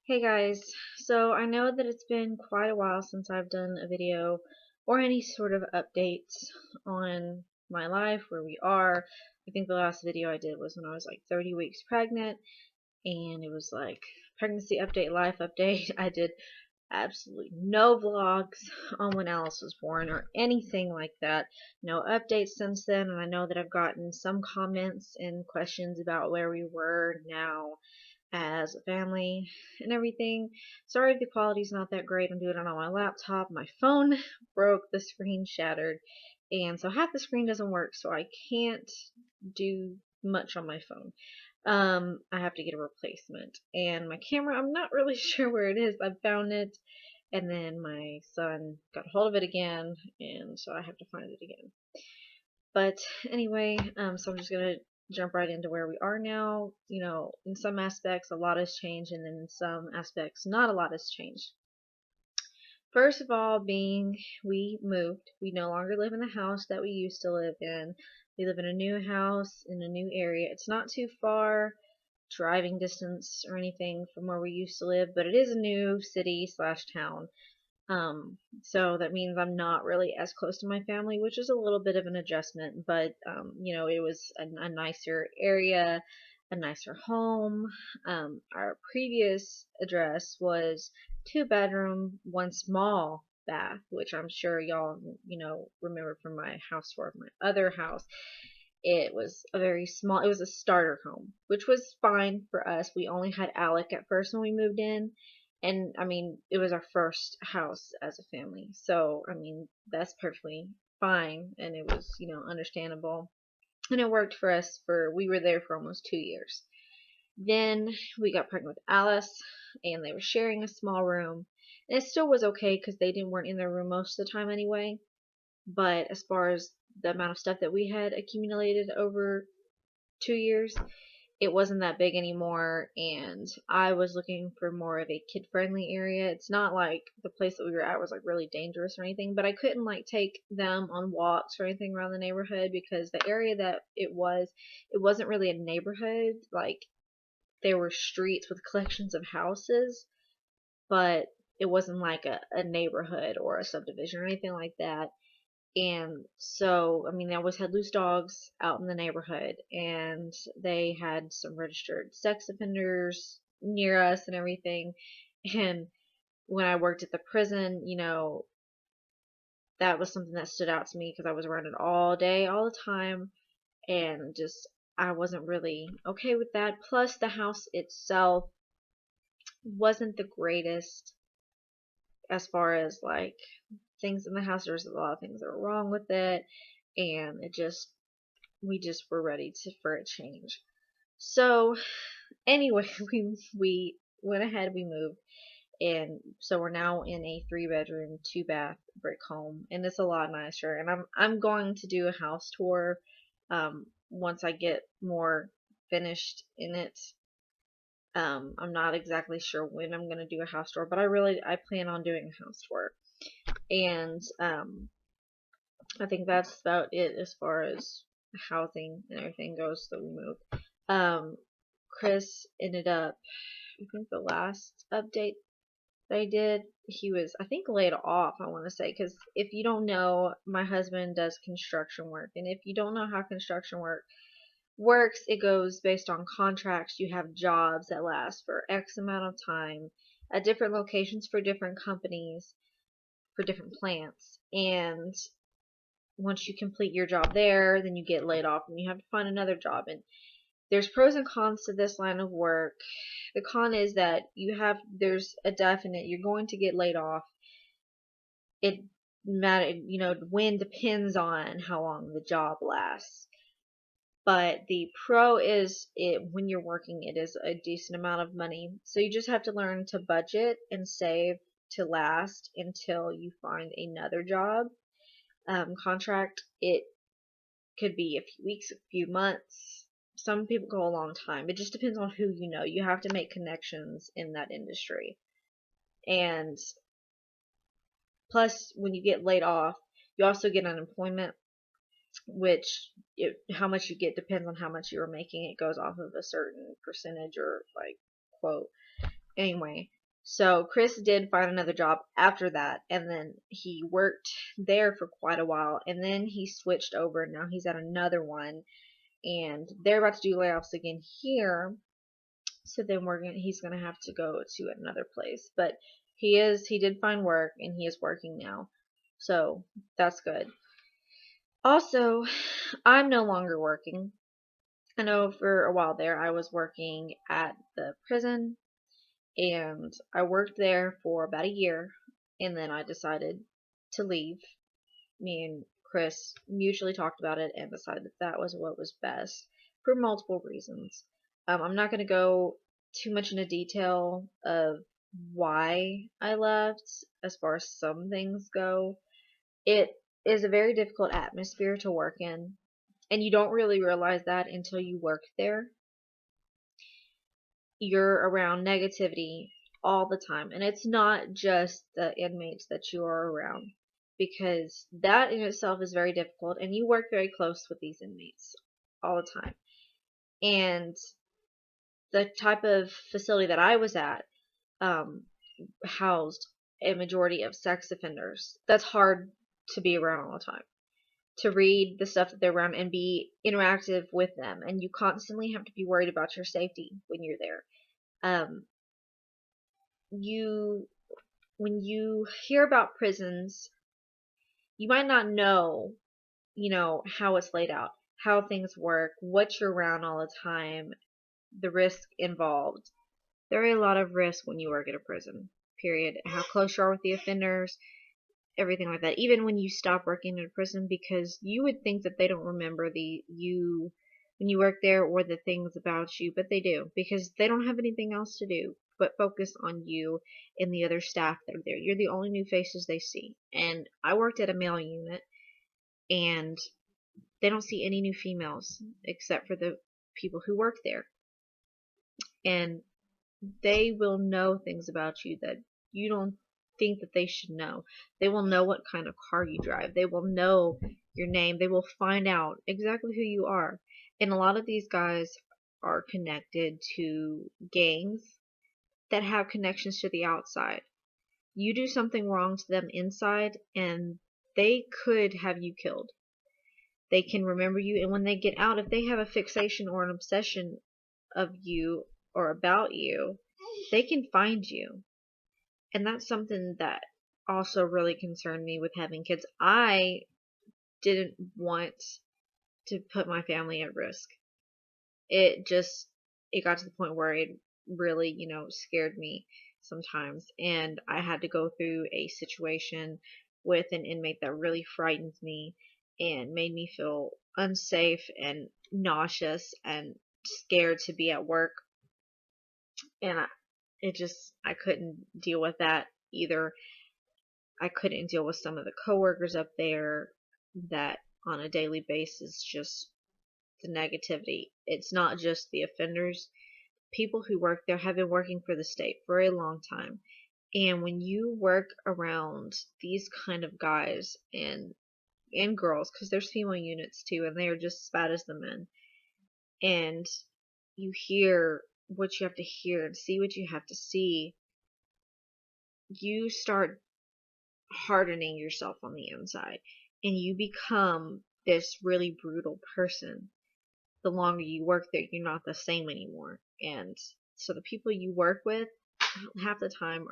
Hey guys, so I know that it's been quite a while since I've done a video or any sort of updates on my life, where we are. I think the last video I did was when I was like 30 weeks pregnant, and it was like pregnancy update, life update. I did absolutely no vlogs on when Alice was born or anything like that. No updates since then, and I know that I've gotten some comments and questions about where we were now as a family and everything. Sorry if the quality's not that great. I'm doing it on my laptop. My phone broke, the screen shattered, and so half the screen doesn't work, so I can't do much on my phone. I have to get a replacement. And my camera, I'm not really sure where it is. I found it, and then my son got a hold of it again, and so I have to find it again. But anyway, so I'm just gonna jump right into where we are now. You know, in some aspects, a lot has changed, and in some aspects, not a lot has changed. First of all, being we moved. We no longer live in the house that we used to live in. We live in a new house in a new area. It's not too far driving distance or anything from where we used to live, but it is a new city slash town. So that means I'm not really as close to my family, which is a little bit of an adjustment, but you know, it was a nicer area, a nicer home. Our previous address was 2 bedroom, one small bath, which I'm sure y'all, you know, remember from my house tour of my other house. It was a very small, it was a starter home, which was fine for us. We only had Alec at first when we moved in, and I mean, it was our first house as a family, so I mean, that's perfectly fine, and it was, you know, understandable, and it worked for us. For we were there for almost 2 years. Then we got pregnant with Alice, and they were sharing a small room, and it still was okay because weren't in their room most of the time anyway. But as far as the amount of stuff that we had accumulated over 2 years, it wasn't that big anymore, and I was looking for more of a kid-friendly area. It's not like the place that we were at was like really dangerous or anything, but I couldn't like take them on walks or anything around the neighborhood because the area that it wasn't really a neighborhood. Like, there were streets with collections of houses, but it wasn't like a neighborhood or a subdivision or anything like that. And so, I mean, they always had loose dogs out in the neighborhood, and they had some registered sex offenders near us and everything. And when I worked at the prison, you know, that was something that stood out to me because I was around it all day, all the time, and just I wasn't really okay with that. Plus, the house itself wasn't the greatest as far as like things in the house. There's a lot of things that were wrong with it, and we just were ready for a change. So anyway, we went ahead, we moved, and so we're now in a 3 bedroom, 2 bath brick home, and it's a lot nicer. And I'm going to do a house tour once I get more finished in it. I'm not exactly sure when I'm gonna do a house tour, but I plan on doing a house tour. And I think that's about it as far as housing and everything goes that we moved. Um, Chris ended up, I think the last update that I did, he was, I think, laid off, I want to say, because if you don't know, my husband does construction work, and if you don't know how construction work works, it goes based on contracts. You have jobs that last for X amount of time at different locations for different companies, for different plants, and once you complete your job there, then you get laid off and you have to find another job. And there's pros and cons to this line of work. The con is that there's a definite, you're going to get laid off. It matter, you know, when depends on how long the job lasts. But the pro is when you're working, it is a decent amount of money. So you just have to learn to budget and save to last until you find another job. Contract, it could be a few weeks, a few months. Some people go a long time. It just depends on who you know. You have to make connections in that industry. And plus, when you get laid off, you also get unemployment, which how much you get depends on how much you were making. It goes off of a certain percentage or like quote. Anyway, So Chris did find another job after that, and then he worked there for quite a while, and then he switched over. Now he's at another one, and they're about to do layoffs again here. So then he's gonna have to go to another place. But he did find work, and he is working now, so that's good. Also, I'm no longer working. I know for a while there I was working at the prison, and I worked there for about a year, and then I decided to leave. Me and Chris mutually talked about it and decided that that was what was best for multiple reasons. I'm not going to go too much into detail of why I left as far as some things go. It is a very difficult atmosphere to work in, and you don't really realize that until you work there. You're around negativity all the time, and it's not just the inmates that you are around, because that in itself is very difficult, and you work very close with these inmates all the time. And the type of facility that I was at um, housed a majority of sex offenders. That's hard to be around all the time, to read the stuff that they're around and be interactive with them, and you constantly have to be worried about your safety when you're there. um, you When you hear about prisons, you might not know, how it's laid out, how things work, what you're around all the time, the risk involved. There are a lot of risk when you work at a prison, period. How close you are with the offenders, everything like that. Even when you stop working in a prison, because you would think that they don't remember you when you work there or the things about you, but they do, because they don't have anything else to do but focus on you and the other staff that are there. You're the only new faces they see. And I worked at a male unit, and they don't see any new females except for the people who work there. And they will know things about you that you don't think that they should know. They will know what kind of car you drive. They will know your name. They will find out exactly who you are. And a lot of these guys are connected to gangs that have connections to the outside. You do something wrong to them inside, and they could have you killed. They can remember you, and when they get out, if they have a fixation or an obsession of you or about you, they can find you. And that's something that also really concerned me with having kids. I didn't want to put my family at risk. It got to the point where it really, scared me sometimes. And I had to go through a situation with an inmate that really frightened me and made me feel unsafe and nauseous and scared to be at work. And I couldn't deal with that either. I couldn't deal with some of the coworkers up there that on a daily basis, just the negativity. It's not just the offenders. People who work there have been working for the state for a long time. And when you work around these kind of guys and girls, because there's female units too, and they are just as bad as the men, and you hear what you have to hear and see what you have to see, you start hardening yourself on the inside, and you become this really brutal person. The longer you work there, you're not the same anymore. And so the people you work with half the time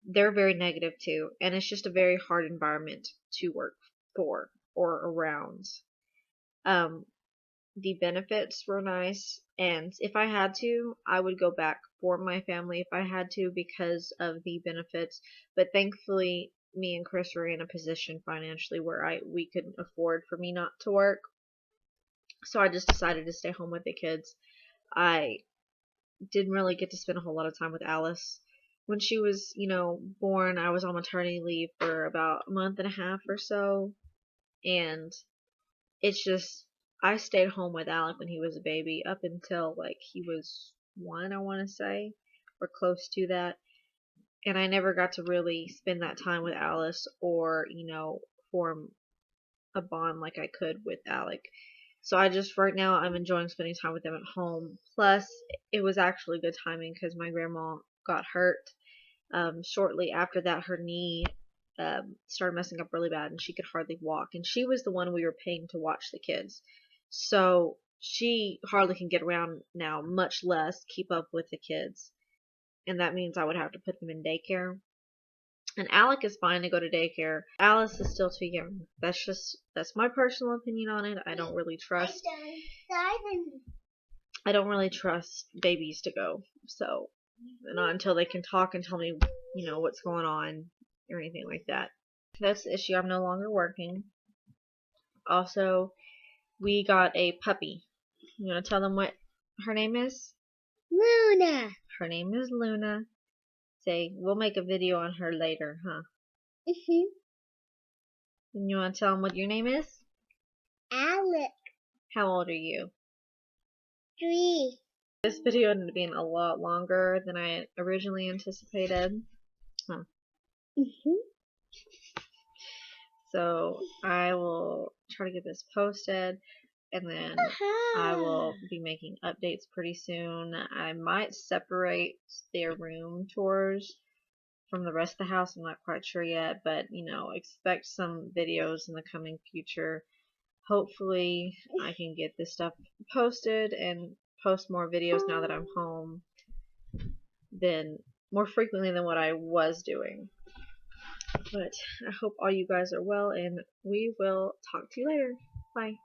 they're very negative too, and it's just a very hard environment to work for or around. um the benefits were nice, and if I had to, I would go back for my family if I had to, because of the benefits. But thankfully, me and Chris were in a position financially where we could afford for me not to work. So I just decided to stay home with the kids. I didn't really get to spend a whole lot of time with Alice. When she was, born, I was on maternity leave for about a month and a half or so. And it's just, I stayed home with Alec when he was a baby up until like he was 1, I want to say, or close to that. And I never got to really spend that time with Alice or, form a bond like I could with Alec. So right now I'm enjoying spending time with them at home. Plus, it was actually good timing because my grandma got hurt. Shortly after that, her knee started messing up really bad and she could hardly walk. And she was the one we were paying to watch the kids. So she hardly can get around now, much less keep up with the kids. And that means I would have to put them in daycare. And Alec is fine to go to daycare. Alice is still too young. That's my personal opinion on it. I don't really trust babies to go. So not until they can talk and tell me, what's going on or anything like that. That's the issue. I'm no longer working. Also, we got a puppy. You want to tell them what her name is? Luna. Her name is Luna. Say, we'll make a video on her later, huh? Mhm. And you want to tell them what your name is? Alec. How old are you? 3. This video ended up being a lot longer than I originally anticipated. Huh. Mhm. So I will try to get this posted, and then I will be making updates pretty soon. I might separate their room tours from the rest of the house. I'm not quite sure yet, but expect some videos in the coming future. Hopefully I can get this stuff posted and post more videos now that I'm home more frequently than what I was doing. But I hope all you guys are well, and we will talk to you later. Bye.